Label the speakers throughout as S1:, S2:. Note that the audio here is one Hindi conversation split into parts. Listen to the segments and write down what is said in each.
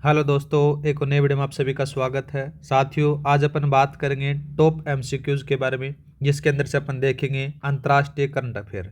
S1: हेलो दोस्तों, एक और नए वीडियो में आप सभी का स्वागत है। साथियों, आज अपन बात करेंगे टॉप एमसीक्यूज के बारे में, जिसके अंदर से अपन देखेंगे अंतर्राष्ट्रीय करंट अफेयर।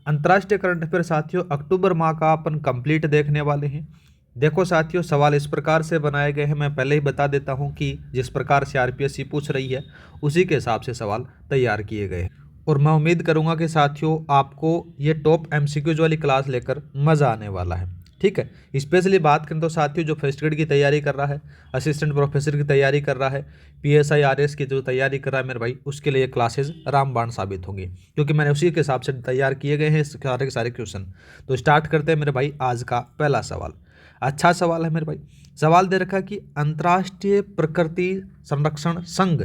S1: अंतर्राष्ट्रीय करंट अफेयर साथियों अक्टूबर माह का अपन कंप्लीट देखने वाले हैं। देखो साथियों, सवाल इस प्रकार से बनाए गए हैं, मैं पहले ही बता देता हूँ कि जिस प्रकार से आरपीएससी पूछ रही है उसी के हिसाब से सवाल तैयार किए गए हैं। और मैं उम्मीद करूँगा कि साथियों आपको ये टॉप एमसीक्यूज वाली क्लास लेकर मज़ा आने वाला है। ठीक है, स्पेशली बात करें तो साथियों जो फर्स्ट ग्रेड की तैयारी कर रहा है, असिस्टेंट प्रोफेसर की तैयारी कर रहा है, पीएसआई आरएस की जो तैयारी कर रहा है मेरे भाई, उसके लिए क्लासेस रामबाण साबित होंगी, क्योंकि मैंने उसी के हिसाब से तैयार किए गए हैं सारे के सारे क्वेश्चन। तो स्टार्ट करते हैं मेरे भाई। आज का पहला सवाल अच्छा सवाल है मेरे भाई। सवाल दे रखा कि अंतर्राष्ट्रीय प्रकृति संरक्षण संघ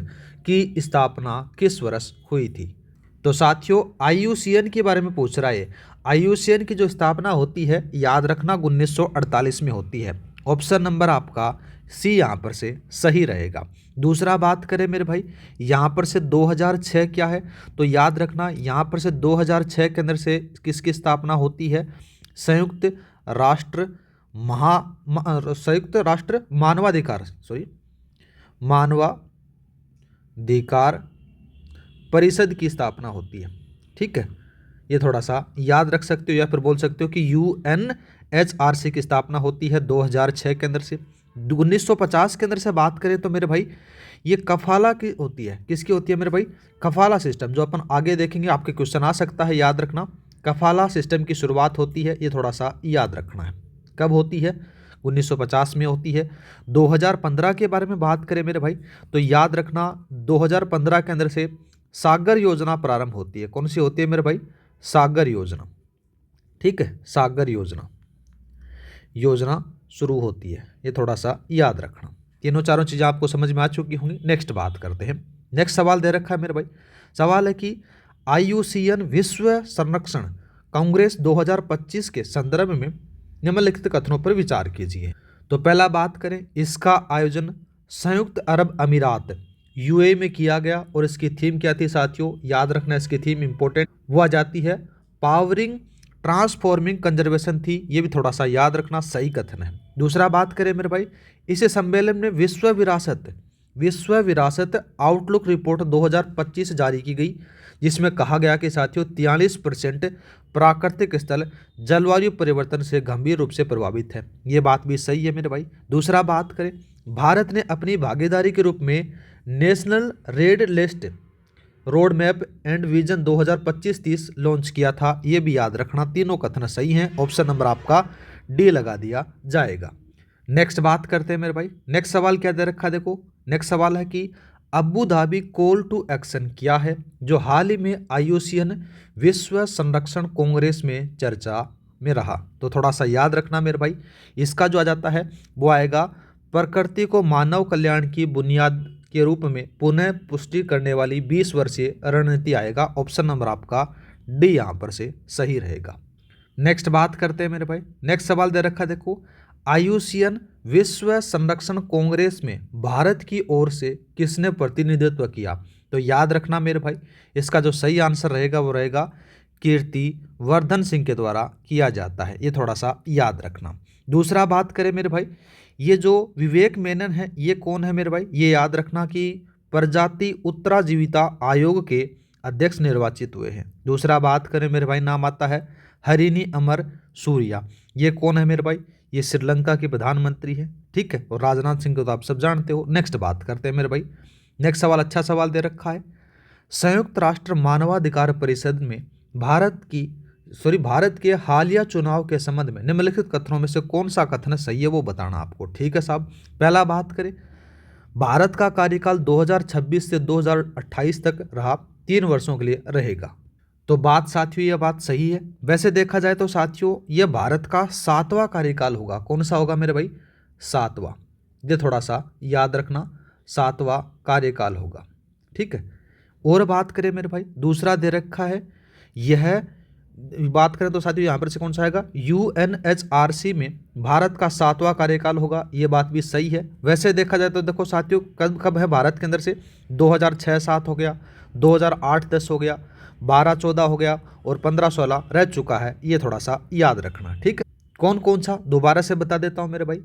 S1: की स्थापना किस वर्ष हुई थी। तो साथियों आईयूसीएन के बारे में पूछ रहा है। आईयूसीएन की जो स्थापना होती है, याद रखना 1948 में होती है। ऑप्शन नंबर आपका सी यहाँ पर से सही रहेगा। दूसरा बात करें मेरे भाई, यहाँ पर से 2006 क्या है, तो याद रखना यहाँ पर से 2006 के अंदर से किसकी स्थापना होती है। संयुक्त राष्ट्र संयुक्त राष्ट्र मानवाधिकार परिषद की स्थापना होती है। ठीक है, ये थोड़ा सा याद रख सकते हो या फिर बोल सकते हो कि यूएनएचआरसी की स्थापना होती है 2006 के अंदर से। 1950 के अंदर से बात करें तो मेरे भाई ये कफाला की होती है। किसकी होती है मेरे भाई? कफाला सिस्टम, जो अपन आगे देखेंगे, आपके क्वेश्चन आ सकता है, याद रखना। कफाला सिस्टम की शुरुआत होती है, ये थोड़ा सा याद रखना है। कब होती है? 1950 में होती है। 2015 के बारे में बात करें मेरे भाई, तो याद रखना 2015 के अंदर से सागर योजना प्रारंभ होती है। कौन सी होती है मेरे भाई? सागर योजना। ठीक है, सागर योजना शुरू होती है, ये थोड़ा सा याद रखना। तीनों चारों चीज़ें आपको समझ में आ चुकी होंगी। नेक्स्ट बात करते हैं। नेक्स्ट सवाल दे रखा है मेरे भाई। सवाल है कि आईयूसीएन विश्व संरक्षण कांग्रेस 2025 के संदर्भ में निम्नलिखित कथनों पर विचार कीजिए। तो पहला बात करें, इसका आयोजन संयुक्त अरब अमीरात यूएई में किया गया, और इसकी थीम क्या थी साथियों? याद रखना, इसकी थीम इंपॉर्टेंट वो आ जाती है पावरिंग ट्रांसफॉर्मिंग कंजर्वेशन थी। ये भी थोड़ा सा याद रखना, सही कथन है। दूसरा बात करें मेरे भाई, इस सम्मेलन में विश्व विरासत आउटलुक रिपोर्ट 2025 जारी की गई, जिसमें कहा गया कि साथियों 43% प्राकृतिक स्थल जलवायु परिवर्तन से गंभीर रूप से प्रभावित है। ये बात भी सही है मेरे भाई। दूसरा बात करें, भारत ने अपनी भागीदारी के रूप में national red list road map and vision 2025-30 launch किया था। ये भी याद रखना, तीनों कथन सही हैं। ऑप्शन नंबर आपका डी लगा दिया जाएगा। नेक्स्ट बात करते हैं मेरे भाई। नेक्स्ट सवाल क्या दे रखा, देखो। नेक्स्ट सवाल है कि Abu Dhabi call to action क्या है, जो हाल ही में आईयूसीएन विश्व संरक्षण कांग्रेस में चर्चा में रहा। तो थोड़ा सा याद रखना मेरे भाई, इसका जो आ जाता है वो आएगा प्रकृति को मानव कल्याण की बुनियाद के रूप में पुनः पुष्टि करने वाली 20 वर्षीय रणनीति आएगा। ऑप्शन नंबर आपका डी यहाँ पर से सही रहेगा। नेक्स्ट बात करते हैं मेरे भाई। नेक्स्ट सवाल दे रखा, देखो। आईयूसीएन विश्व संरक्षण कांग्रेस में भारत की ओर से किसने प्रतिनिधित्व किया? तो याद रखना मेरे भाई, इसका जो सही आंसर रहेगा वो रहेगा कीर्ति वर्धन सिंह के द्वारा किया जाता है। ये थोड़ा सा याद रखना। दूसरा बात करें मेरे भाई, ये जो विवेक मेनन है, ये कौन है मेरे भाई? ये याद रखना कि प्रजाति उत्तराजीविता आयोग के अध्यक्ष निर्वाचित हुए हैं। दूसरा बात करें मेरे भाई, नाम आता है हरिनी अमर सूर्या। ये कौन है मेरे भाई? ये श्रीलंका के प्रधानमंत्री है। ठीक है, और राजनाथ सिंह को तो आप सब जानते हो। नेक्स्ट बात करते हैं मेरे भाई। नेक्स्ट सवाल अच्छा सवाल दे रखा है। संयुक्त राष्ट्र मानवाधिकार परिषद में भारत के हालिया चुनाव के संबंध में निम्नलिखित कथनों में से कौन सा कथन सही है वो बताना आपको। ठीक है साहब। पहला बात करें, भारत का कार्यकाल 2026 से 2028 तक रहा, 3 वर्षों के लिए रहेगा। तो बात साथियों यह बात सही है। वैसे देखा जाए तो साथियों यह भारत का 7वां कार्यकाल होगा। कौन सा होगा मेरे भाई? 7वां। ये थोड़ा सा याद रखना, 7वां कार्यकाल होगा। ठीक है। और बात करें मेरे भाई, दूसरा दे रखा है, यह बात करें तो साथियों यहाँ पर से कौन सा आएगा? यूएनएचआरसी में भारत का 7वां कार्यकाल होगा। ये बात भी सही है। वैसे देखा जाए तो देखो साथियों, कब कब है भारत के अंदर से? 2006-7 हो गया, 2008-10 हो गया, 12-14 हो गया, और 15-16 रह चुका है। ये थोड़ा सा याद रखना। ठीक है। कौन कौन सा दोबारा से बता देता हूँ मेरे भाई।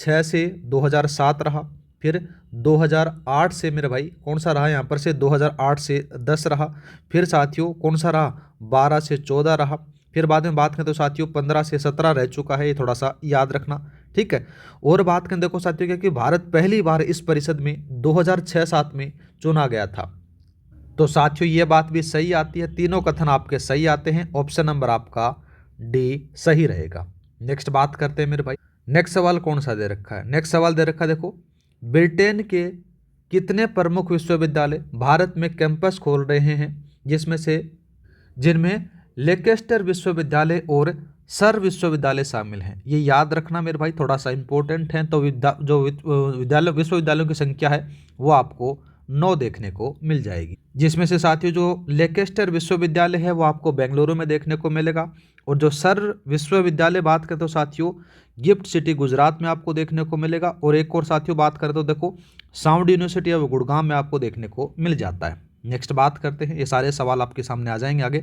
S1: 2006 से 2007 रहा, फिर 2008 से मेरे भाई कौन सा रहा यहाँ पर से 2008 से 10 रहा, फिर साथियों कौन सा रहा 12 से 14 रहा, फिर बाद में बात करें तो साथियों 15 से 17 रह चुका है, ये थोड़ा सा याद रखना, ठीक है। और बात करें देखो साथियों क्या कि भारत पहली बार इस परिषद में 2006-7 में चुना गया था। तो साथियों ये बात भी सही आती है, तीनों कथन आपके सही आते हैं, ऑप्शन नंबर आपका डी सही रहेगा। नेक्स्ट बात करते हैं मेरे भाई, नेक्स्ट सवाल कौन सा दे रखा है, नेक्स्ट सवाल दे रखा है देखो, ब्रिटेन के कितने प्रमुख विश्वविद्यालय भारत में कैंपस खोल रहे हैं, जिनमें लेकेस्टर विश्वविद्यालय और सर विश्वविद्यालय शामिल हैं। ये याद रखना मेरे भाई, थोड़ा सा इंपॉर्टेंट है। तो विश्वविद्यालयों की संख्या है वो आपको 9 देखने को मिल जाएगी, जिसमें से साथियों जो लेकेस्टर विश्वविद्यालय है वो आपको बेंगलुरु में देखने को मिलेगा, और जो सर विश्वविद्यालय बात करें तो साथियों गिफ्ट सिटी गुजरात में आपको देखने को मिलेगा, और एक और साथियों बात करें तो देखो साउंड यूनिवर्सिटी ऑफ गुड़गांव में आपको देखने को मिल जाता है। नेक्स्ट बात करते हैं, ये सारे सवाल आपके सामने आ जाएंगे आगे।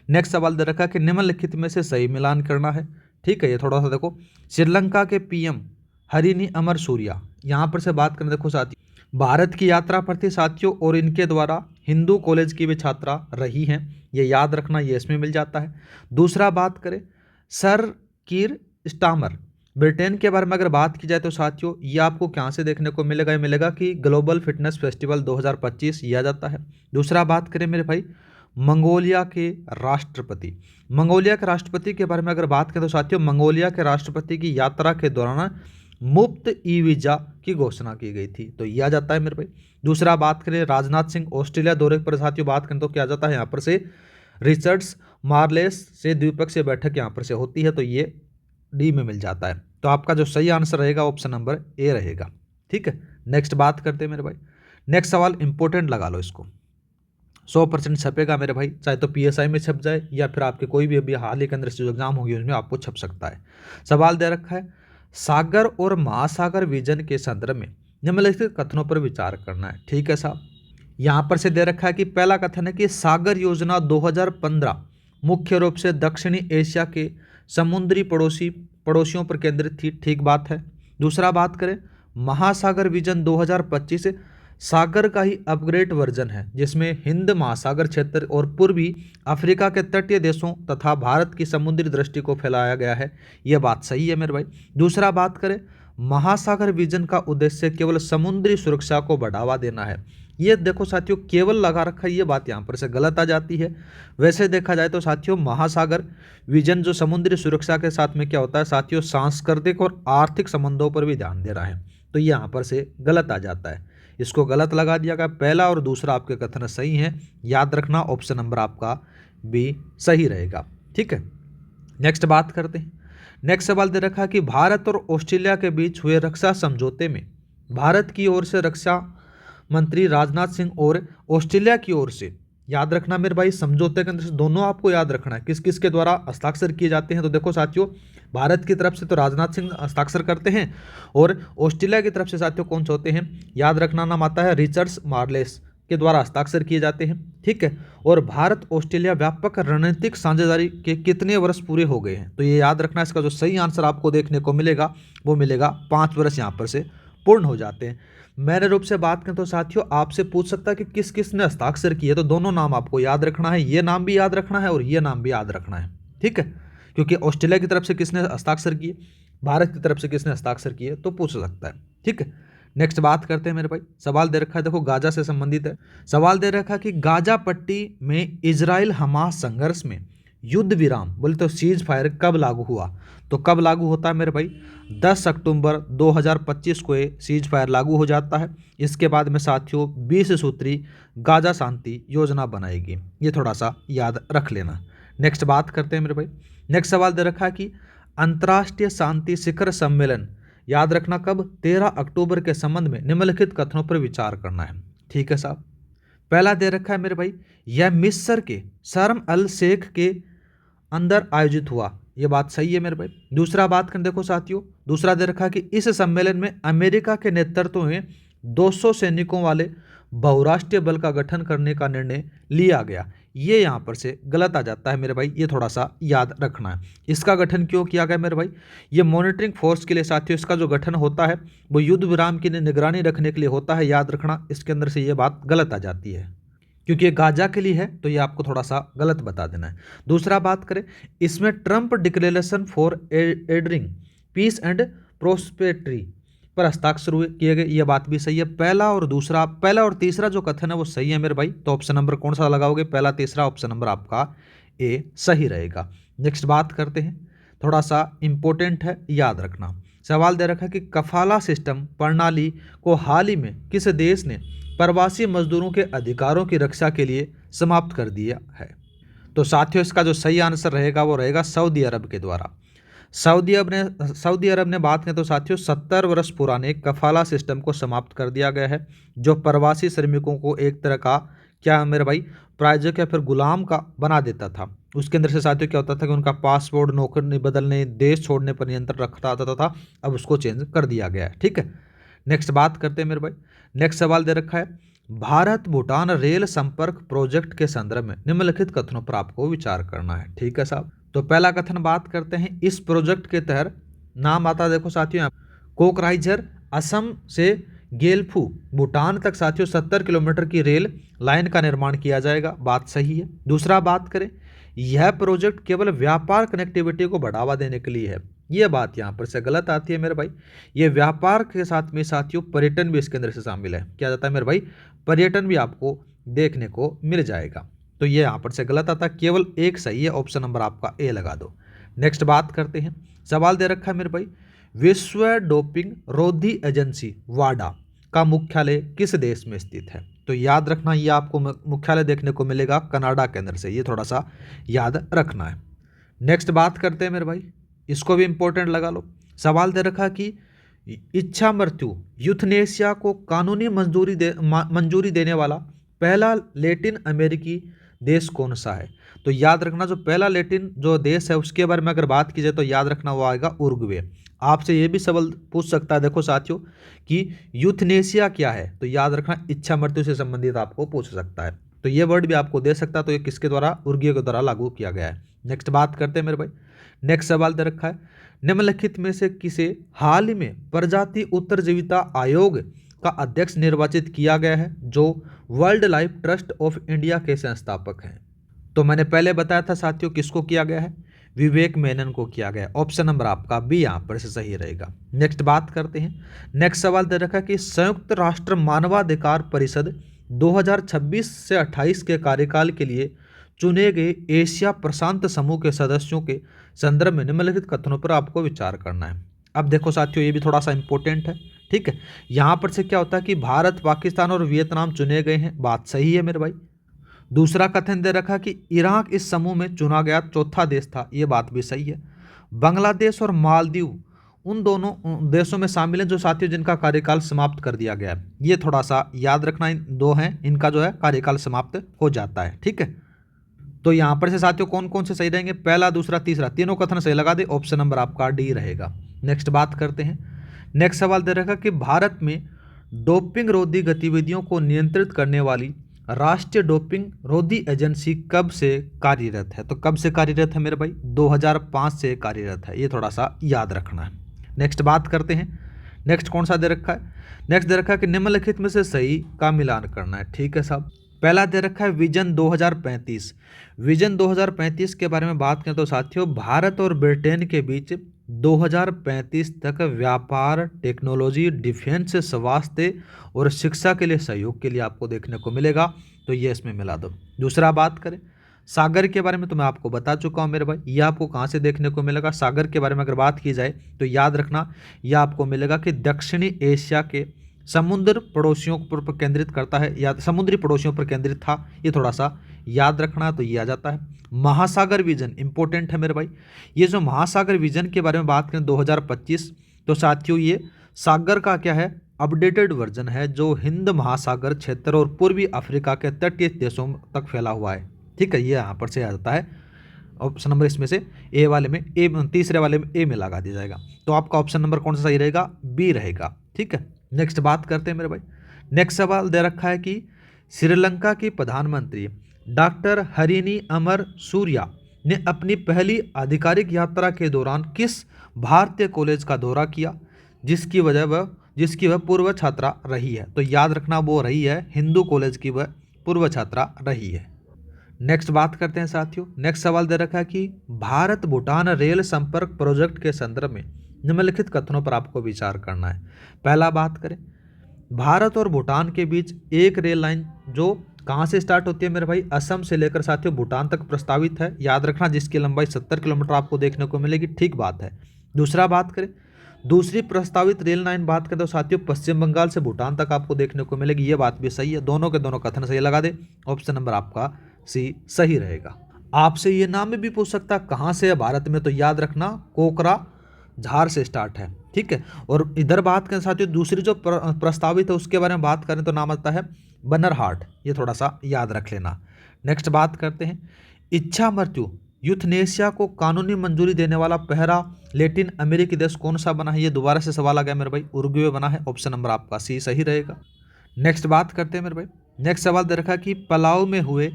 S1: नेक्स्ट सवाल दे रखा है कि निम्नलिखित में से सही मिलान करना है, ठीक है। ये थोड़ा सा देखो, श्रीलंका के पीएम हरिनी अमर सूर्या, यहाँ पर से बात करें देखो साथियों भारत की यात्रा पर थे साथियों, और इनके द्वारा हिंदू कॉलेज की भी छात्रा रही हैं, ये याद रखना, ये इसमें मिल जाता है। दूसरा बात करें सर कीर स्टामर, ब्रिटेन के बारे में अगर बात की जाए तो साथियों ये आपको कहाँ से देखने को मिलेगा, ये मिलेगा कि ग्लोबल फिटनेस फेस्टिवल 2025 ये आ जाता है। दूसरा बात करें मेरे भाई मंगोलिया के राष्ट्रपति, मंगोलिया के राष्ट्रपति के बारे में अगर बात करें तो साथियों मंगोलिया के राष्ट्रपति की यात्रा के दौरान मुफ्त ई वीज़ा की घोषणा की गई थी, तो यह आ जाता है मेरे भाई। दूसरा बात करें राजनाथ सिंह ऑस्ट्रेलिया दौरे पर साथियों बात करें तो क्या आ जाता है यहाँ पर से रिचर्ड्स मार्लेस से द्विपक्षीय बैठक यहाँ पर से होती है, तो ये डी में मिल जाता है। तो आपका जो सही आंसर रहेगा ऑप्शन नंबर ए रहेगा, ठीक है। नेक्स्ट बात करते हैं मेरे भाई, नेक्स्ट सवाल इंपॉर्टेंट लगा लो इसको, 100% छपेगा मेरे भाई, चाहे तो पीएसआई में छप जाए या फिर आपके कोई भी अभी हाल ही के अंदर जो एग्जाम होगी उसमें आपको छप सकता है। सवाल दे रखा है सागर और महासागर विजन के संदर्भ में निम्नलिखित कथनों पर विचार करना है, ठीक है साहब। यहाँ पर से दे रखा है कि पहला कथन है कि सागर योजना 2015 मुख्य रूप से दक्षिणी एशिया के समुद्री पड़ोसियों पर केंद्रित थी, ठीक बात है। दूसरा बात करें महासागर विजन 2025 सागर का ही अपग्रेड वर्जन है, जिसमें हिंद महासागर क्षेत्र और पूर्वी अफ्रीका के तटीय देशों तथा भारत की समुद्री दृष्टि को फैलाया गया है, यह बात सही है मेरे भाई। दूसरा बात करें महासागर विजन का उद्देश्य केवल समुद्री सुरक्षा को बढ़ावा देना है, ये देखो साथियों केवल लगा रखा है, ये बात यहाँ पर से गलत आ जाती है। वैसे देखा जाए तो साथियों महासागर विजन जो समुद्री सुरक्षा के साथ में क्या होता है साथियों सांस्कृतिक और आर्थिक संबंधों पर भी ध्यान दे रहा है, तो ये यहाँ पर से गलत आ जाता है, इसको गलत लगा दिया गया। पहला और दूसरा आपके कथन सही हैं, याद रखना ऑप्शन नंबर आपका बी सही रहेगा, ठीक है। नेक्स्ट बात करते हैं, नेक्स्ट सवाल दे रखा है कि भारत और ऑस्ट्रेलिया के बीच हुए रक्षा समझौते में भारत की ओर से रक्षा मंत्री राजनाथ सिंह और ऑस्ट्रेलिया की ओर से, याद रखना मेरे भाई समझौते के अंदर से दोनों आपको याद रखना है किस किस के द्वारा हस्ताक्षर किए जाते हैं। तो देखो साथियों भारत की तरफ से तो राजनाथ सिंह हस्ताक्षर करते हैं, और ऑस्ट्रेलिया की तरफ से साथियों कौन से होते हैं, याद रखना नाम आता है रिचर्ड्स मार्लेस के द्वारा हस्ताक्षर किए जाते हैं, ठीक है। और भारत ऑस्ट्रेलिया व्यापक रणनीतिक साझेदारी के कितने वर्ष पूरे हो गए हैं, तो ये याद रखना, इसका जो सही आंसर आपको देखने को मिलेगा वो मिलेगा 5 वर्ष यहाँ पर से पूर्ण हो जाते हैं। मैंने रूप से बात करें तो साथियों आपसे पूछ सकता है कि किस किस ने हस्ताक्षर किए, तो दोनों नाम आपको याद रखना है, ये नाम भी याद रखना है और ये नाम भी याद रखना है, ठीक है। क्योंकि ऑस्ट्रेलिया की तरफ से किसने हस्ताक्षर किए, भारत की तरफ से किसने हस्ताक्षर किए, तो पूछ सकता है, ठीक है। नेक्स्ट बात करते हैं मेरे भाई, सवाल दे रखा है देखो गाजा से संबंधित है। सवाल दे रखा है कि गाजा पट्टी में इजराइल हमास संघर्ष में युद्ध विराम बोले तो सीज फायर कब लागू हुआ, तो कब लागू होता है मेरे भाई 10 अक्टूबर 2025 को ये सीज फायर लागू हो जाता है। इसके बाद में साथियों 20 सूत्री गाजा शांति योजना बनाएगी, ये थोड़ा सा याद रख लेना। नेक्स्ट बात करते हैं मेरे भाई, नेक्स्ट सवाल दे रखा है कि अंतर्राष्ट्रीय शांति शिखर सम्मेलन, याद रखना कब 13 अक्टूबर के संबंध में निम्नलिखित कथनों पर विचार करना है, ठीक है साहब। पहला दे रखा है मेरे भाई यह मिस्र के शर्म अल शेख के अंदर आयोजित हुआ, ये बात सही है मेरे भाई। दूसरा बात करें देखो साथियों, दूसरा दे रखा है कि इस सम्मेलन में अमेरिका के नेतृत्व में 200 सैनिकों वाले बहुराष्ट्रीय बल का गठन करने का निर्णय लिया गया, ये यहाँ पर से गलत आ जाता है मेरे भाई, ये थोड़ा सा याद रखना है। इसका गठन क्यों किया गया मेरे भाई, ये मॉनिटरिंग फोर्स के लिए साथियों इसका जो गठन होता है वो युद्ध विराम की निगरानी रखने के लिए होता है, याद रखना। इसके अंदर से ये बात गलत आ जाती है क्योंकि ये गाजा के लिए है, तो ये आपको थोड़ा सा गलत बता देना है। दूसरा बात करें, इसमें Trump declaration for enduring peace and prosperity पर हस्ताक्षर हुए किए गए, ये बात भी सही है। पहला और तीसरा जो कथन है वो सही है मेरे भाई, तो ऑप्शन नंबर कौन सा लगाओगे, पहला तीसरा, ऑप्शन नंबर आपका ए सही रहेगा। नेक्स्ट बात करते हैं, थोड़ा सा इंपॉर्टेंट है, याद रखना। सवाल दे रखा है कि कफाला सिस्टम प्रणाली को हाल ही में किस देश ने प्रवासी मजदूरों के अधिकारों की रक्षा के लिए समाप्त कर दिया है। तो साथियों इसका जो सही आंसर रहेगा वो रहेगा सऊदी अरब के द्वारा। सऊदी अरब ने बात करें तो साथियों 70 वर्ष पुराने कफाला सिस्टम को समाप्त कर दिया गया है, जो प्रवासी श्रमिकों को एक तरह का क्या मेरे भाई प्रायोजक या फिर गुलाम का बना देता था। उसके अंदर से साथियों क्या होता था कि उनका पासपोर्ट, नौकरी बदलने, देश छोड़ने पर नियंत्रण रखता था। अब उसको चेंज कर दिया गया है, ठीक है। नेक्स्ट बात करते हैं मेरे भाई, नेक्स्ट सवाल दे रखा है, भारत भूटान रेल संपर्क प्रोजेक्ट के संदर्भ में निम्नलिखित कथनों पर आपको विचार करना है, ठीक है साहब। तो पहला कथन बात करते हैं, इस प्रोजेक्ट के तहत नाम आता है, देखो साथियों कोकराइझर असम से गेलफू भूटान तक साथियों 70 किलोमीटर की रेल लाइन का निर्माण किया जाएगा, बात सही है। दूसरा बात करें, यह प्रोजेक्ट केवल व्यापार कनेक्टिविटी को बढ़ावा देने के लिए है, यह बात यहाँ पर से गलत आती है मेरे भाई। ये व्यापार के साथ में साथियों पर्यटन भी इसके अंदर से शामिल है, क्या जाता है मेरे भाई, पर्यटन भी आपको देखने को मिल जाएगा, तो ये यहाँ पर से गलत आता है, केवल एक सही है, ऑप्शन नंबर आपका ए लगा दो। नेक्स्ट बात करते हैं, सवाल दे रखा है मेरे भाई, विश्व डोपिंग रोधी एजेंसी वाडा का मुख्यालय किस देश में स्थित है। तो याद रखना ये आपको मुख्यालय देखने को मिलेगा कनाडा के अंदर से, ये थोड़ा सा याद रखना है। नेक्स्ट बात करते हैं मेरे भाई, इसको भी इंपॉर्टेंट लगा लो। सवाल दे रखा कि इच्छा मृत्यु यूथनेशिया को कानूनी मंजूरी देने वाला पहला लैटिन अमेरिकी देश कौन सा है। तो याद रखना जो पहला लैटिन जो देश है उसके बारे में अगर बात की जाए तो याद रखना वो आएगा उरुग्वे। आपसे ये भी सवाल पूछ सकता है देखो साथियों कि यूथनेशिया क्या है, तो याद रखना इच्छा मृत्यु से संबंधित आपको पूछ सकता है, तो ये वर्ड भी आपको दे सकता है, तो ये किसके द्वारा, उरुग्वे के द्वारा लागू किया गया है। नेक्स्ट बात करते हैं मेरे भाई, नेक्स्ट सवाल दे रखा है, निम्नलिखित में से किसे हाल ही में प्रजाति उत्तरजीविता आयोग का अध्यक्ष निर्वाचित किया गया है, जो world life trust of India के संस्थापक हैं। तो मैंने पहले बताया था साथियों किसको किया गया है, विवेक मेनन को किया गया, ऑप्शन नंबर आपका बी यहाँ पर से सही रहेगा। नेक्स्ट बात करते हैं, नेक्स्ट सवाल दे रखा है कि संयुक्त राष्ट्र मानवाधिकार परिषद 2026 से 28 के कार्यकाल के लिए चुने गए एशिया प्रशांत समूह के सदस्यों के संदर्भ में निम्नलिखित कथनों पर आपको विचार करना है। अब देखो साथियों ये भी थोड़ा सा इंपॉर्टेंट है, ठीक है। यहाँ पर से क्या होता है कि भारत, पाकिस्तान और वियतनाम चुने गए हैं, बात सही है मेरे भाई। दूसरा कथन दे रखा कि इराक इस समूह में चुना गया चौथा देश था, ये बात भी सही है। बांग्लादेश और मालदीव उन दोनों देशों में शामिल हैं जो साथियों जिनका कार्यकाल समाप्त कर दिया गया है, ये थोड़ा सा याद रखना, इन दो हैं इनका जो है कार्यकाल समाप्त हो जाता है, ठीक है। तो यहाँ पर से साथियों कौन कौन से सही रहेंगे, पहला, दूसरा, तीसरा, तीनों कथन सही लगा दे, ऑप्शन नंबर आपका डी रहेगा। नेक्स्ट बात करते हैं, नेक्स्ट सवाल दे रखा कि भारत में डोपिंग रोधी गतिविधियों को नियंत्रित करने वाली राष्ट्रीय डोपिंग रोधी एजेंसी कब से कार्यरत है। तो कब से कार्यरत है मेरे भाई, 2005 से कार्यरत है, ये थोड़ा सा याद रखना है। नेक्स्ट बात करते हैं, नेक्स्ट कौन सा दे रखा है, नेक्स्ट दे रखा है कि निम्नलिखित में से सही का मिलान करना है, ठीक है साहब। पहला दे रखा है विजन 2035। विजन 2035 के बारे में बात करें तो साथियों भारत और ब्रिटेन के बीच 2035 तक व्यापार, टेक्नोलॉजी, डिफेंस, स्वास्थ्य और शिक्षा के लिए सहयोग के लिए आपको देखने को मिलेगा, तो ये इसमें मिला दो। दूसरा बात करें सागर के बारे में, तो मैं आपको बता चुका हूँ मेरे भाई, ये आपको कहाँ से देखने को मिलेगा। सागर के बारे में अगर बात की जाए तो याद रखना यह आपको मिलेगा कि दक्षिणी एशिया के समुद्र पड़ोसियों पर केंद्रित करता है, या समुद्री पड़ोसियों पर केंद्रित था, ये थोड़ा सा याद रखना, तो ये आ जाता है। महासागर विजन इंपॉर्टेंट है मेरे भाई, ये जो महासागर विजन के बारे में बात करें 2025, तो साथियों ये सागर का क्या है, अपडेटेड वर्जन है, जो हिंद महासागर क्षेत्र और पूर्वी अफ्रीका के तटीय देशों तक फैला हुआ है, ठीक है। ये यहाँ पर से आ जाता है, ऑप्शन नंबर इसमें से ए वाले में, ए तीसरे वाले में ए में लगा दिया जाएगा, तो आपका ऑप्शन नंबर कौन सा सही रहेगा, बी रहेगा, ठीक है। नेक्स्ट बात करते हैं मेरे भाई, नेक्स्ट सवाल दे रखा है कि श्रीलंका की प्रधानमंत्री डॉक्टर हरिनी अमर सूर्या ने अपनी पहली आधिकारिक यात्रा के दौरान किस भारतीय कॉलेज का दौरा किया, जिसकी वह पूर्व छात्रा रही है? तो याद रखना वो रही है हिंदू कॉलेज की वह पूर्व छात्रा रही है। नेक्स्ट बात करते हैं साथियों। नेक्स्ट सवाल दे रखा है कि भारत भूटान रेल संपर्क प्रोजेक्ट के संदर्भ में निम्नलिखित कथनों पर आपको विचार करना है। पहला बात करें, भारत और भूटान के बीच एक रेल लाइन जो कहाँ से स्टार्ट होती है मेरे भाई, असम से लेकर साथियों भूटान तक प्रस्तावित है। याद रखना जिसकी लंबाई 70 किलोमीटर आपको देखने को मिलेगी। ठीक बात है। दूसरा बात करें, दूसरी प्रस्तावित रेल लाइन बात करें तो साथियों पश्चिम बंगाल से भूटान तक आपको देखने को मिलेगी। ये बात भी सही है। दोनों के दोनों कथन सही लगा दे। ऑप्शन नंबर आपका सी सही रहेगा। आपसे ये नाम भी पूछ सकता है कहाँ से है भारत में, तो याद रखना कोकरा झार से स्टार्ट है। ठीक है। और इधर बात करें साथियों दूसरी जो प्रस्तावित है उसके बारे में बात करें तो नाम आता है बनरहाट। ये थोड़ा सा याद रख लेना। नेक्स्ट बात करते हैं, इच्छा मृत्यु यूथनेशिया को कानूनी मंजूरी देने वाला पहला लैटिन अमेरिकी देश कौन सा बना है? ये दोबारा से सवाल आ गया मेरे भाई, उरुग्वे बना है। ऑप्शन नंबर आपका सी सही रहेगा। नेक्स्ट बात करते हैं मेरे भाई। नेक्स्ट सवाल दे रखा कि पलाऊ में हुए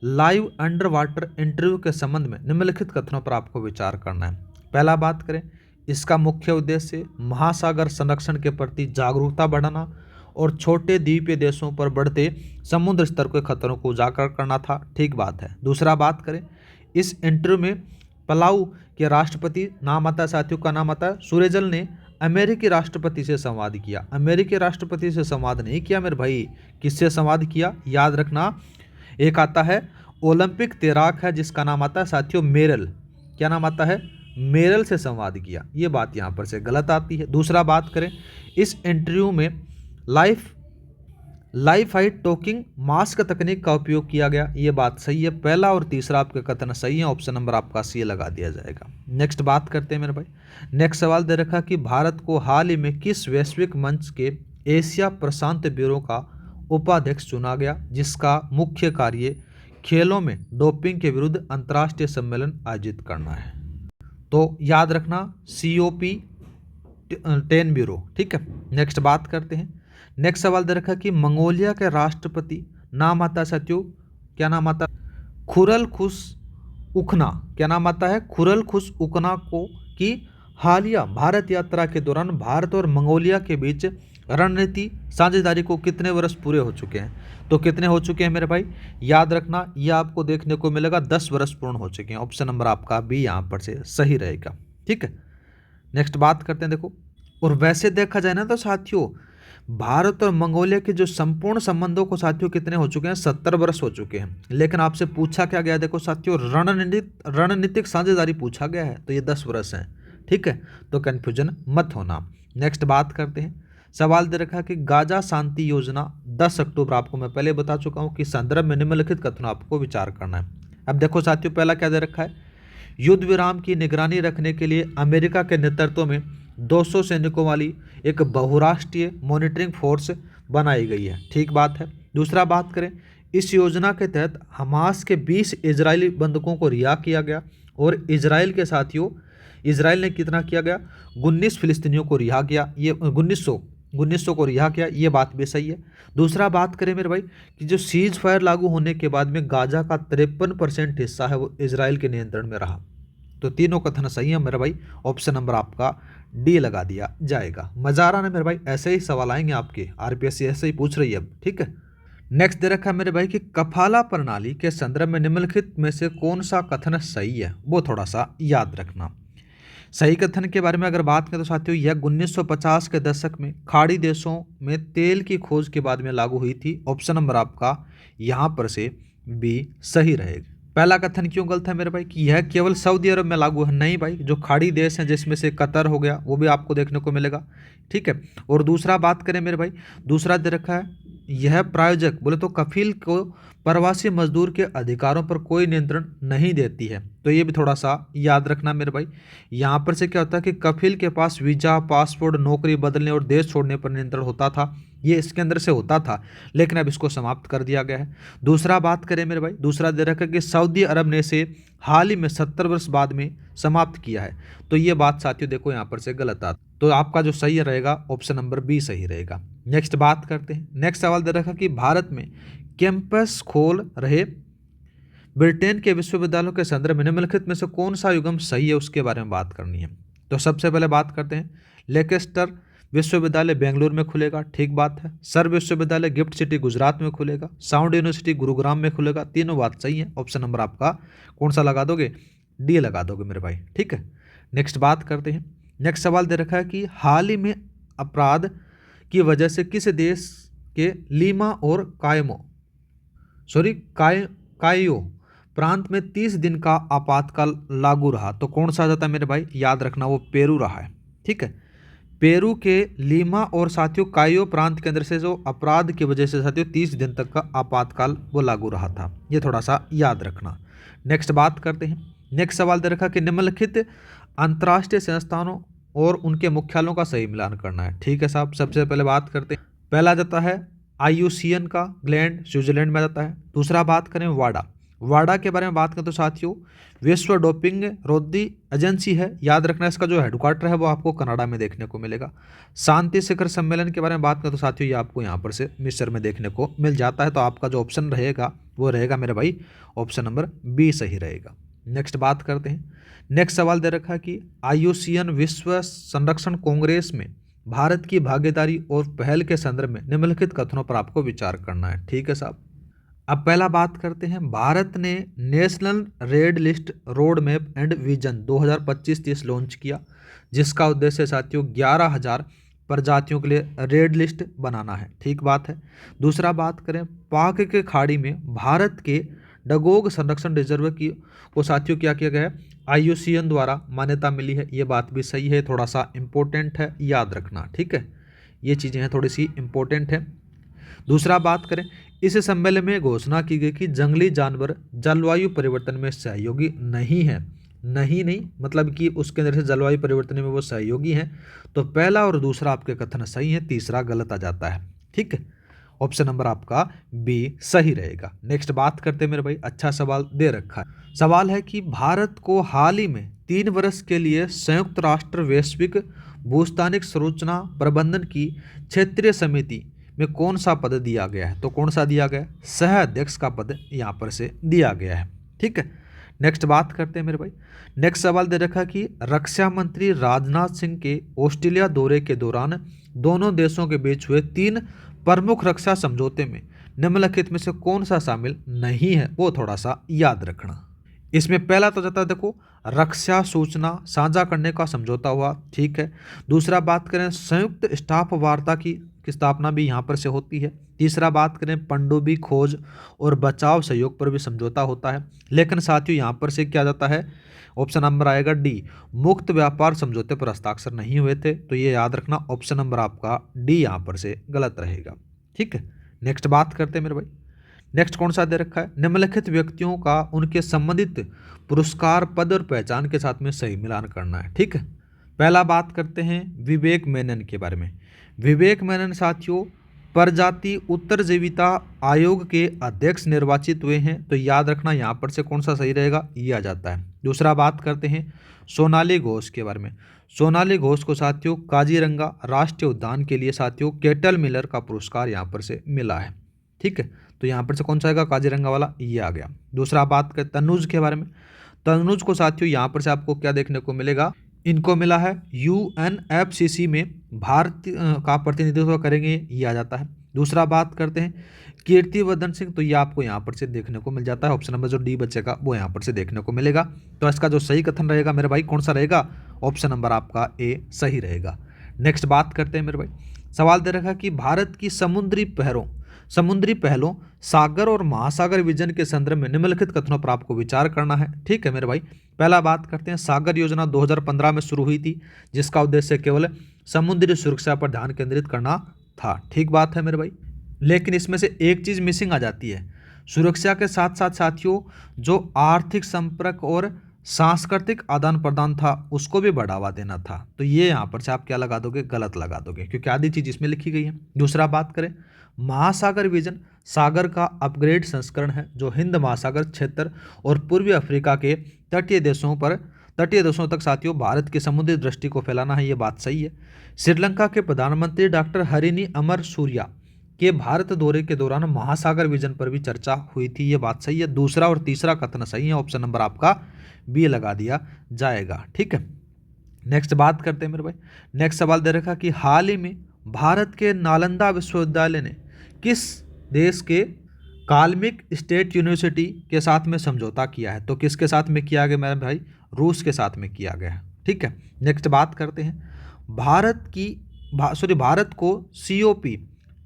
S1: लाइव अंडर वाटर इंटरव्यू के संबंध में निम्नलिखित कथनों पर आपको विचार करना है। पहला बात करें, इसका मुख्य उद्देश्य महासागर संरक्षण के प्रति जागरूकता बढ़ाना और छोटे द्वीपीय देशों पर बढ़ते समुद्र स्तर के खतरों को उजागर करना था। ठीक बात है। दूसरा बात करें, इस इंटरव्यू में पलाऊ के राष्ट्रपति नाम आता है साथियों का नाम आता है सूर्यजल ने अमेरिकी राष्ट्रपति से संवाद किया। अमेरिकी राष्ट्रपति से संवाद नहीं किया मेरे भाई, किससे संवाद किया? याद रखना, एक आता है ओलंपिक तैराक है जिसका नाम आता है साथियों मेरल। क्या नाम आता है? मेरल से संवाद किया। ये बात यहाँ पर से गलत आती है। दूसरा बात करें, इस इंटरव्यू में लाइफ हाइट टॉकिंग मास्क तकनीक का उपयोग किया गया। ये बात सही है। पहला और तीसरा आपके कथन सही है। ऑप्शन नंबर आपका सी लगा दिया जाएगा। नेक्स्ट बात करते हैं मेरे भाई। नेक्स्ट सवाल दे रखा कि भारत को हाल ही में किस वैश्विक मंच के एशिया प्रशांत ब्यूरो का उपाध्यक्ष चुना गया, जिसका मुख्य कार्य खेलों में डोपिंग के विरुद्ध अंतर्राष्ट्रीय सम्मेलन आयोजित करना है? तो याद रखना COP10 ब्यूरो। ठीक है। नेक्स्ट बात करते हैं। नेक्स्ट सवाल दे रखा कि मंगोलिया के राष्ट्रपति नाम आता है साथियों, क्या नाम आता है? खुरलखुश उखना। क्या नाम आता है? खुरलखुश उखना को की हालिया भारत यात्रा के दौरान भारत और मंगोलिया के बीच रणनीति साझेदारी को कितने वर्ष पूरे हो चुके हैं? तो कितने हो चुके हैं मेरे भाई? याद रखना ये आपको देखने को मिलेगा 10 वर्ष पूर्ण हो चुके हैं। ऑप्शन नंबर आपका भी यहाँ पर से सही रहेगा। ठीक है। नेक्स्ट बात करते हैं। देखो, और वैसे देखा जाए ना तो साथियों भारत और मंगोलिया के जो संपूर्ण संबंधों को साथियों कितने हो चुके हैं? 70 वर्ष हो चुके हैं। लेकिन आपसे पूछा क्या गया? देखो साथियों रणनीतिक साझेदारी पूछा गया है, तो ये 10 वर्ष है। ठीक है, तो कन्फ्यूजन मत होना। नेक्स्ट बात करते हैं। सवाल दे रखा कि गाजा शांति योजना 10 अक्टूबर आपको मैं पहले बता चुका हूँ कि संदर्भ में निम्नलिखित कथनों आपको विचार करना है। अब देखो साथियों, पहला क्या दे रखा है? युद्ध विराम की निगरानी रखने के लिए अमेरिका के नेतृत्व में 200 सैनिकों वाली एक बहुराष्ट्रीय मॉनिटरिंग फोर्स बनाई गई है। ठीक बात है। दूसरा बात करें, इस योजना के तहत हमास के 20 इजरायली बंधकों को रिहा किया गया और इजराइल ने कितना किया गया? 19 फिलिस्तीनियों को रिहा किया। ये 1900 को रिहा किया। ये बात भी सही है। दूसरा बात करें मेरे भाई कि जो सीज फायर लागू होने के बाद में गाजा का 53% हिस्सा है वो इजराइल के नियंत्रण में रहा। तो तीनों कथन सही है मेरे भाई। ऑप्शन नंबर आपका डी लगा दिया जाएगा। मजा आ रहा है मेरे भाई, ऐसे ही सवाल आएंगे आपके, आरपीएससी ऐसे ही पूछ रही है अब। ठीक है। नेक्स्ट दे रखा है मेरे भाई कि कफाला प्रणाली के संदर्भ में निम्नलिखित में से कौन सा कथन सही है, वो थोड़ा सा याद रखना। सही कथन के बारे में अगर बात करें तो साथियों यह 1950 के दशक में खाड़ी देशों में तेल की खोज के बाद में लागू हुई थी। ऑप्शन नंबर आपका यहाँ पर से बी सही रहेगा। पहला कथन क्यों गलत है मेरे भाई कि यह केवल सऊदी अरब में लागू है? नहीं भाई, जो खाड़ी देश हैं जिसमें से कतर हो गया वो भी आपको देखने को मिलेगा। ठीक है। और दूसरा बात करें मेरे भाई, दूसरा दे रखा है यह प्रायोजक बोले तो कफील को प्रवासी मजदूर के अधिकारों पर कोई नियंत्रण नहीं देती है। तो ये भी थोड़ा सा याद रखना मेरे भाई। यहाँ पर से क्या होता है कि कफील के पास वीजा, पासपोर्ट, नौकरी बदलने और देश छोड़ने पर नियंत्रण होता था। ये इसके अंदर से होता था, लेकिन अब इसको समाप्त कर दिया गया है। दूसरा बात करें मेरे भाई, दूसरा दे रखा है कि सऊदी अरब ने इसे हाल ही में 70 वर्ष बाद में समाप्त किया है। तो ये बात साथियों देखो यहाँ पर से गलत आता, तो आपका जो सही रहेगा ऑप्शन नंबर बी सही रहेगा। नेक्स्ट बात करते हैं। नेक्स्ट सवाल दे रखा कि भारत में कैंपस खोल रहे ब्रिटेन के विश्वविद्यालयों के संदर्भ में निम्नलिखित में से कौन सा युग्म सही है उसके बारे में बात करनी है। तो सबसे पहले बात करते हैं, लेकेस्टर विश्वविद्यालय बेंगलुरु में खुलेगा, ठीक बात है। सर विश्वविद्यालय गिफ्ट सिटी गुजरात में खुलेगा। साउंड यूनिवर्सिटी गुरुग्राम में खुलेगा। तीनों बात सही है। ऑप्शन नंबर आपका कौन सा लगा दोगे, डी लगा दोगे मेरे भाई, ठीक है। नेक्स्ट बात करते हैं। नेक्स्ट सवाल दे रखा है कि हाल ही में अपराध की वजह से किस देश के लीमा और कायो प्रांत में 30 दिन का आपातकाल लागू रहा। तो कौन सा जाता है मेरे भाई, याद रखना वो पेरू रहा है, ठीक है। पेरू के लीमा और साथियों कायो प्रांत के अंदर से जो अपराध की वजह से साथियों 30 दिन तक का आपातकाल वो लागू रहा था, ये थोड़ा सा याद रखना। नेक्स्ट बात करते हैं। नेक्स्ट सवाल दे रखा कि निम्नलिखित अंतर्राष्ट्रीय संस्थानों और उनके मुख्यालयों का सही मिलान करना है, ठीक है साहब। सबसे पहले बात करते हैं, पहला जाता है IUCN का, ग्लैंड स्विट्जरलैंड में जाता है। दूसरा बात करें वाडा के बारे में बात करें तो साथियों विश्व डोपिंग रोधी एजेंसी है, याद रखना इसका जो हेडक्वार्टर है वो आपको कनाडा में देखने को मिलेगा। शांति शिखर सम्मेलन के बारे में बात करें तो साथियों ये आपको यहाँ पर से मिस्र में देखने को मिल जाता है। तो आपका जो ऑप्शन रहेगा वो रहेगा मेरे भाई ऑप्शन नंबर बी सही रहेगा। नेक्स्ट बात करते हैं। नेक्स्ट सवाल दे रखा है कि IUCN विश्व संरक्षण कांग्रेस में भारत की भागीदारी और पहल के संदर्भ में निम्नलिखित कथनों पर आपको विचार करना है, ठीक है साहब। अब पहला बात करते हैं, भारत ने national red list road map and vision 2025-30 launch किया, जिसका उद्देश्य साथियों 11,000 प्रजातियों के लिए रेड लिस्ट बनाना है, ठीक बात है। दूसरा बात करें, पाक के खाड़ी में भारत के डगोग संरक्षण रिजर्व की को साथियों क्या किया गया है, IUCN द्वारा मान्यता मिली है, ये बात भी सही है, थोड़ा सा इंपॉर्टेंट है, याद रखना, ठीक है। ये चीज़ें हैं थोड़ी सी इंपॉर्टेंट है। दूसरा बात करें, इस सम्मेलन में घोषणा की गई कि जंगली जानवर जलवायु परिवर्तन में सहयोगी नहीं है। नहीं मतलब कि उसके अंदर से जलवायु परिवर्तन में वो सहयोगी हैं। तो पहला और दूसरा आपके कथन सही है, तीसरा गलत आ जाता है, ठीक है। ऑप्शन नंबर आपका बी सही रहेगा। नेक्स्ट बात करते हैं मेरे भाई, अच्छा सवाल दे रखा है। सवाल है कि भारत को हाल ही में 3 वर्ष के लिए संयुक्त राष्ट्र वैश्विक भूस्थानिक संरचना प्रबंधन की क्षेत्रीय समिति में कौन सा पद दिया गया है। तो कौन सा दिया गया है, सह अध्यक्ष का पद यहाँ पर से दिया गया है, ठीक है। नेक्स्ट बात करते हैं मेरे भाई। नेक्स्ट सवाल दे रखा कि रक्षा मंत्री राजनाथ सिंह के ऑस्ट्रेलिया दौरे के दौरान दोनों देशों के बीच हुए 3 प्रमुख रक्षा समझौते में निम्नलिखित में से कौन सा शामिल नहीं है, वो थोड़ा सा याद रखना। इसमें पहला तो जाता है देखो रक्षा सूचना साझा करने का समझौता हुआ, ठीक है। दूसरा बात करें संयुक्त स्टाफ वार्ता की स्थापना भी यहाँ पर से होती है। तीसरा बात करें पनडुब्बी खोज और बचाव सहयोग पर भी समझौता होता है। लेकिन साथियों यहाँ पर से क्या जाता है, ऑप्शन नंबर आएगा डी, मुक्त व्यापार समझौते पर हस्ताक्षर नहीं हुए थे। तो ये याद रखना, ऑप्शन नंबर आपका डी यहाँ पर से गलत रहेगा, ठीक है। नेक्स्ट बात करते हैं मेरे भाई। नेक्स्ट कौन सा दे रखा है, निम्नलिखित व्यक्तियों का उनके संबंधित पुरस्कार पद और पहचान के साथ में सही मिलान करना है, ठीक है। पहला बात करते हैं विवेक मेनन के बारे में। विवेक मेनन साथियों प्रजाति उत्तरजीविता आयोग के अध्यक्ष निर्वाचित हुए हैं। तो याद रखना यहाँ पर से कौन सा सही रहेगा, ये आ जाता है। दूसरा बात करते हैं सोनाली घोष के बारे में। सोनाली घोष को साथियों काजीरंगा राष्ट्रीय उद्यान के लिए साथियों केटल मिलर का पुरस्कार यहाँ पर से मिला है, ठीक है। तो यहाँ पर से कौन सा आएगा, काजीरंगा वाला, ये आ गया। दूसरा बात करें तनुज के बारे में। तनुज को साथियों यहाँ पर से आपको क्या देखने को मिलेगा, इनको मिला है UNFCCC में भारत का प्रतिनिधित्व करेंगे, ये आ जाता है। दूसरा बात करते हैं कीर्तिवर्धन सिंह, तो ये आपको यहाँ पर से देखने को मिल जाता है। ऑप्शन नंबर जो डी बचेगा वो यहाँ पर से देखने को मिलेगा। तो इसका जो सही कथन रहेगा मेरे भाई कौन सा रहेगा, ऑप्शन नंबर आपका ए सही रहेगा। नेक्स्ट बात करते हैं मेरे भाई। सवाल दे रखा कि भारत की समुद्री पहलों सागर और महासागर विजन के संदर्भ में निम्नलिखित कथनों पर आपको विचार करना है, ठीक है मेरे भाई। पहला बात करते हैं सागर योजना 2015 में शुरू हुई थी, जिसका उद्देश्य केवल समुद्री सुरक्षा पर ध्यान केंद्रित करना था, ठीक बात है मेरे भाई। लेकिन इसमें से एक चीज मिसिंग आ जाती है, सुरक्षा के साथ साथ साथियों जो आर्थिक संपर्क और सांस्कृतिक आदान प्रदान था उसको भी बढ़ावा देना था। तो ये यहाँ पर से आप क्या लगा दोगे, गलत लगा दोगे, क्योंकि आधी चीज इसमें लिखी गई है। दूसरा बात करें महासागर विजन सागर का अपग्रेड संस्करण है, जो हिंद महासागर क्षेत्र और पूर्वी अफ्रीका के तटीय देशों तक साथियों भारत की समुद्री दृष्टि को फैलाना है, ये बात सही है। श्रीलंका के प्रधानमंत्री डॉक्टर हरिनी अमर सूर्या कि भारत दौरे के दौरान महासागर विजन पर भी चर्चा हुई थी, ये बात सही है। दूसरा और तीसरा कथन सही है, ऑप्शन नंबर आपका बी लगा दिया जाएगा। ठीक है, नेक्स्ट बात करते हैं मेरे भाई। नेक्स्ट सवाल दे रखा कि हाल ही में भारत के नालंदा विश्वविद्यालय ने किस देश के काल्मिक स्टेट यूनिवर्सिटी के साथ में समझौता किया है? तो किसके साथ में किया गया मेरे भाई? रूस के साथ में किया गया है। ठीक है, नेक्स्ट बात करते हैं। भारत को COP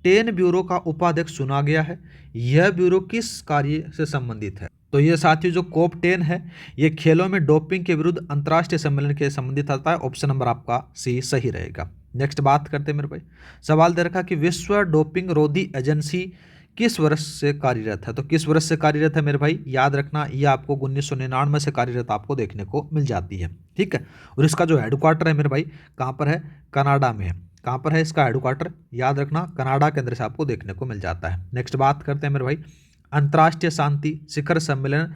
S1: 10 ब्यूरो का उपाध्यक्ष चुना गया है। यह ब्यूरो किस कार्य से संबंधित है? तो ये साथियों जो COP 10 है, ये खेलों में डोपिंग के विरुद्ध अंतर्राष्ट्रीय सम्मेलन के संबंधित आता है। ऑप्शन नंबर आपका सी सही रहेगा। नेक्स्ट बात करते हैं मेरे भाई। सवाल दे रखा कि विश्व डोपिंग रोधी एजेंसी किस वर्ष से कार्यरत है? तो किस वर्ष से कार्यरत है मेरे भाई? याद रखना, ये आपको 1999 से कार्यरत आपको देखने को मिल जाती है। ठीक है, और इसका जो हेडक्वार्टर है मेरे भाई कहाँ पर है? कनाडा में है। कहाँ पर है इसका हेडक्वार्टर? याद रखना, कनाडा के अंदर से आपको देखने को मिल जाता है। नेक्स्ट बात करते हैं मेरे भाई। अंतर्राष्ट्रीय शांति शिखर सम्मेलन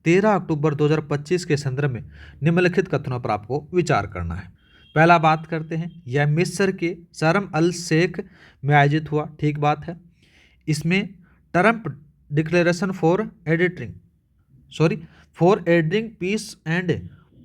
S1: 13 अक्टूबर 2025 के संदर्भ में निम्नलिखित कथनों पर आपको विचार करना है। पहला बात करते हैं, यह मिस्र के शर्म अल शेख में आयोजित हुआ। ठीक बात है। इसमें Trump declaration for ending peace and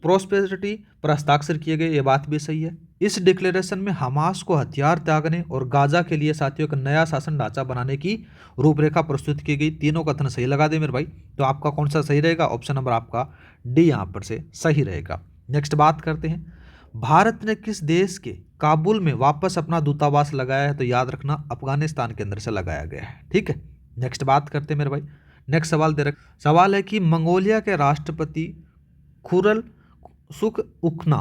S1: prosperity पर हस्ताक्षर किए गए, ये बात भी सही है। इस डिक्लेरेशन में हमास को हथियार त्यागने और गाजा के लिए साथियों का नया शासन ढांचा बनाने की रूपरेखा प्रस्तुत की गई। तीनों कथन सही लगा दे मेरे भाई। तो आपका कौन सा सही रहेगा? ऑप्शन नंबर आपका डी यहाँ पर से सही रहेगा। नेक्स्ट बात करते हैं, भारत ने किस देश के काबुल में वापस अपना दूतावास लगाया है? तो याद रखना, अफगानिस्तान के अंदर से लगाया गया है। ठीक है, नेक्स्ट बात करते हैं मेरे भाई। नेक्स्ट सवाल है कि मंगोलिया के राष्ट्रपति खुरल सुख उखना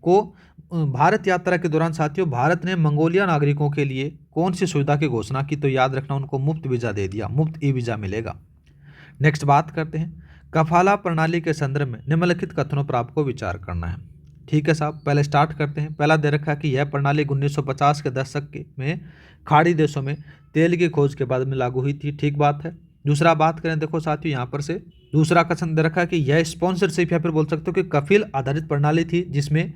S1: को भारत यात्रा के दौरान साथियों भारत ने मंगोलिया नागरिकों के लिए कौन सी सुविधा की घोषणा की? तो याद रखना, उनको मुफ्त वीजा दे दिया, मुफ्त ई-वीजा मिलेगा। नेक्स्ट बात करते हैं, कफाला प्रणाली के संदर्भ में निम्नलिखित कथनों पर आपको विचार करना है। ठीक है साहब, पहले स्टार्ट करते हैं। पहला दे रखा है कि यह प्रणाली 1950 के दशक में खाड़ी देशों में तेल की खोज के बाद में लागू हुई थी। ठीक बात है। दूसरा बात करें, देखो साथियों यहाँ पर से दूसरा कथन दे रखा है कि यह स्पॉन्सरशिप या फिर बोल सकते हो कि कफिल आधारित प्रणाली थी, जिसमें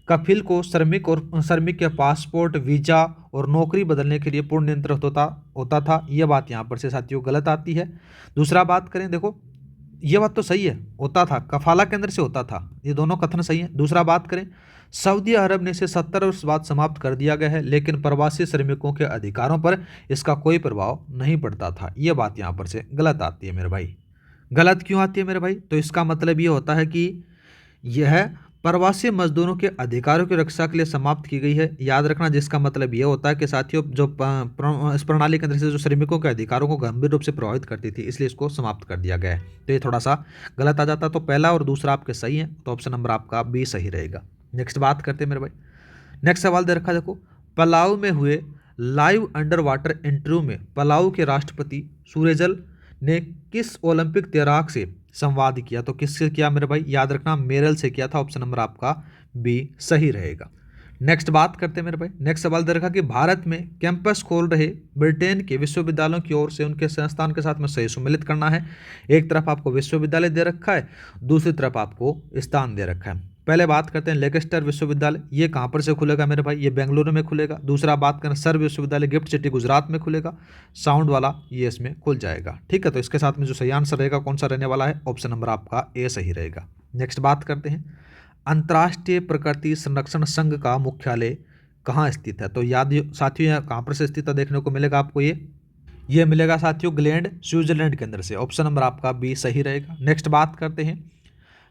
S1: कफिल को श्रमिक के पासपोर्ट, वीजा और नौकरी बदलने के लिए पूर्ण नियंत्रण होता था। यह बात यहाँ पर से साथियों गलत आती है। दूसरा बात करें, देखो ये बात तो सही है, होता था, कफाला के अंदर से होता था, ये दोनों कथन सही है। दूसरा बात करें, सऊदी अरब ने इसे 70 वर्ष बाद समाप्त कर दिया गया है, लेकिन प्रवासी श्रमिकों के अधिकारों पर इसका कोई प्रभाव नहीं पड़ता था। यह बात यहाँ पर से गलत आती है मेरे भाई। गलत क्यों आती है मेरे भाई? तो इसका मतलब ये होता है कि यह प्रवासी मजदूरों के अधिकारों की रक्षा के लिए समाप्त की गई है। याद रखना, जिसका मतलब यह होता है कि साथियों जो इस प्रणाली के अंदर से जो श्रमिकों के अधिकारों को गंभीर रूप से प्रभावित करती थी, इसलिए इसको समाप्त कर दिया गया है। तो ये थोड़ा सा गलत आ जाता। तो पहला और दूसरा आपके सही है, तो ऑप्शन नंबर आपका बी सही रहेगा। नेक्स्ट बात करते हैं मेरे भाई। नेक्स्ट सवाल दे रखा, देखो पलाऊ में हुए लाइव अंडर वाटर इंटरव्यू में पलाऊ के राष्ट्रपति सूर्यजल ने किस ओलंपिक तैराक से संवाद किया? तो किससे किया मेरे भाई? याद रखना, मेरल से किया था। ऑप्शन नंबर आपका बी सही रहेगा। नेक्स्ट बात करते हैं मेरे भाई। नेक्स्ट सवाल दे रखा कि भारत में कैंपस खोल रहे ब्रिटेन के विश्वविद्यालयों की ओर से उनके संस्थान के साथ में सही सम्मिलित करना है। एक तरफ आपको विश्वविद्यालय दे रखा है, दूसरी तरफ आपको स्थान दे रखा है। पहले बात करते हैं लेकेस्टर विश्वविद्यालय, ये कहाँ पर से खुलेगा मेरे भाई? ये बेंगलुरु में खुलेगा। दूसरा बात करें सर विश्वविद्यालय गिफ्ट सिटी गुजरात में खुलेगा। साउंड वाला ये इसमें खुल जाएगा। ठीक है, तो इसके साथ में जो सही आंसर रहेगा कौन सा रहने वाला है? ऑप्शन नंबर आपका ए सही रहेगा। नेक्स्ट बात करते हैं, अंतर्राष्ट्रीय प्रकृति संरक्षण संघ का मुख्यालय कहाँ स्थित है? तो याद साथियों यहाँ कहाँ पर से स्थित है देखने को मिलेगा आपको? ये मिलेगा साथियों ग्लैंड स्विट्जरलैंड के अंदर से। ऑप्शन नंबर आपका बी सही रहेगा। नेक्स्ट बात करते हैं,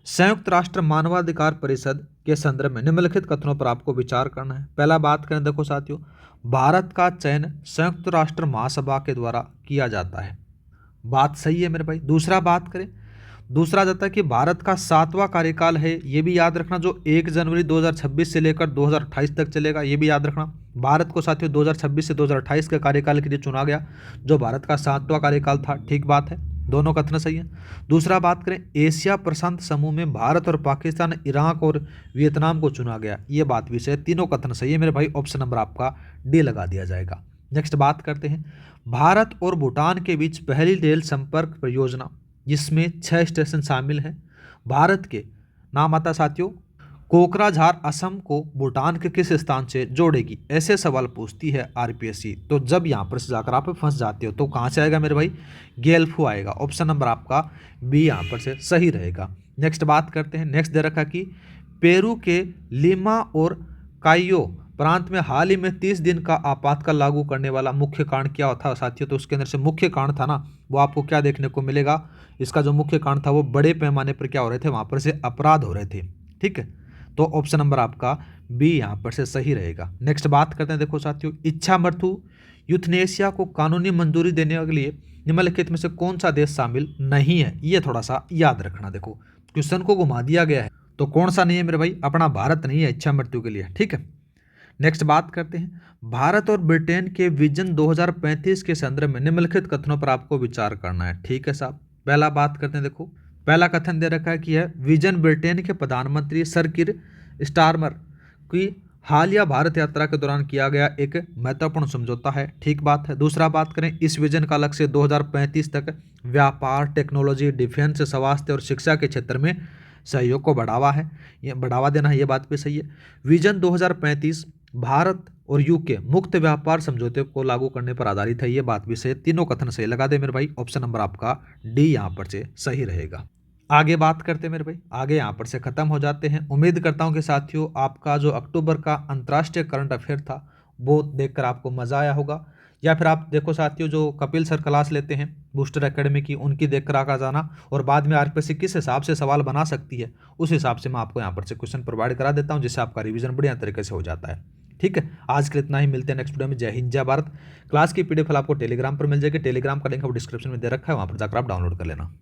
S1: संयुक्त राष्ट्र मानवाधिकार परिषद के संदर्भ में निम्नलिखित कथनों पर आपको विचार करना है। पहला बात करें, देखो साथियों भारत का चयन संयुक्त राष्ट्र महासभा के द्वारा किया जाता है, बात सही है मेरे भाई। दूसरा बात करें, दूसरा जाता है कि भारत का 7वां कार्यकाल है, ये भी याद रखना, जो 1 जनवरी 2026 से लेकर 2028 तक चलेगा, ये भी याद रखना। भारत को साथियों 2026 से 2028 के कार्यकाल के लिए चुना गया, जो भारत का 7वां कार्यकाल था। ठीक बात है, दोनों कथन सही है। दूसरा बात करें, एशिया प्रशांत समूह में भारत और पाकिस्तान, इराक और वियतनाम को चुना गया, ये बात भी सही है। तीनों कथन सही है मेरे भाई। ऑप्शन नंबर आपका डी लगा दिया जाएगा। नेक्स्ट बात करते हैं, भारत और भूटान के बीच पहली रेल संपर्क परियोजना जिसमें 6 स्टेशन शामिल हैं, भारत के नाम आता साथियों कोकराझार असम को भूटान के किस स्थान से जोड़ेगी, ऐसे सवाल पूछती है आरपीएससी। तो जब यहाँ पर से जाकर आप फंस जाते हो तो कहाँ से आएगा मेरे भाई, गेल्फू आएगा। ऑप्शन नंबर आपका बी यहाँ पर से सही रहेगा। नेक्स्ट बात करते हैं। नेक्स्ट दे रखा कि पेरू के लिमा और काइयो प्रांत में हाल ही में 30 दिन का आपातकाल लागू करने वाला मुख्य कारण क्या था साथियों। तो उसके अंदर से मुख्य कारण था ना, वो आपको क्या देखने को मिलेगा, इसका जो मुख्य कारण था वो बड़े पैमाने पर क्या हो रहे थे, वहाँ पर से अपराध हो रहे थे। ठीक है, तो ऑप्शन नंबर आपका बी यहाँ पर से सही रहेगा। नेक्स्ट बात करते हैं, देखो साथियों, इच्छा मृत्यु यूथनेशिया को कानूनी मंजूरी देने के लिए निम्नलिखित में से कौन सा देश शामिल नहीं है, ये थोड़ा सा याद रखना। देखो क्वेश्चन को घुमा दिया गया है, तो कौन सा नहीं है मेरे भाई, अपना भारत नहीं है इच्छा मृत्यु के लिए। ठीक है, नेक्स्ट बात करते हैं, भारत और ब्रिटेन के विजन 2035 के संदर्भ में निम्नलिखित कथनों पर आपको विचार करना है। ठीक है साहब, पहला बात करते हैं। देखो पहला कथन दे रखा है कि है विजन ब्रिटेन के प्रधानमंत्री सर किर स्टारमर की हालिया भारत यात्रा के दौरान किया गया एक महत्वपूर्ण समझौता है। ठीक बात है। दूसरा बात करें, इस विजन का लक्ष्य 2035 तक व्यापार, टेक्नोलॉजी, डिफेंस, स्वास्थ्य और शिक्षा के क्षेत्र में सहयोग को बढ़ावा देना है, ये बात भी सही है। विजन 2035 भारत और यूके मुक्त व्यापार समझौते को लागू करने पर आधारित है, ये बात भी सही। तीनों कथन सही लगा दे मेरे भाई, ऑप्शन नंबर आपका डी यहाँ पर से सही रहेगा। आगे बात करते हैं मेरे भाई, आगे यहाँ पर से खत्म हो जाते हैं। उम्मीद करता हूँ कि साथियों आपका जो अक्टूबर का अंतर्राष्ट्रीय करंट अफेयर था वो देखकर आपको मजा आया होगा, या फिर आप देखो साथियों जो कपिल सर क्लास लेते हैं बूस्टर एकेडमी की, उनकी देखकर आकर जाना, और बाद में आरपीएससी किस हिसाब से सवाल बना सकती है उस हिसाब से मैं आपको यहाँ पर से क्वेश्चन प्रोवाइड करा देता हूँ, जिससे आपका रिवीजन बढ़िया तरीके से हो जाता है। ठीक है, आज के लिए इतना ही, मिलते हैं नेक्स्ट वीडियो में। जय हिंद जय भारत। क्लास की पीडीएफ आपको टेलीग्राम पर मिल जाएगी, टेलीग्राम का लिंक आपको डिस्क्रिप्शन में दे रखा है, वहाँ पर जाकर आप डाउनलोड कर लेना।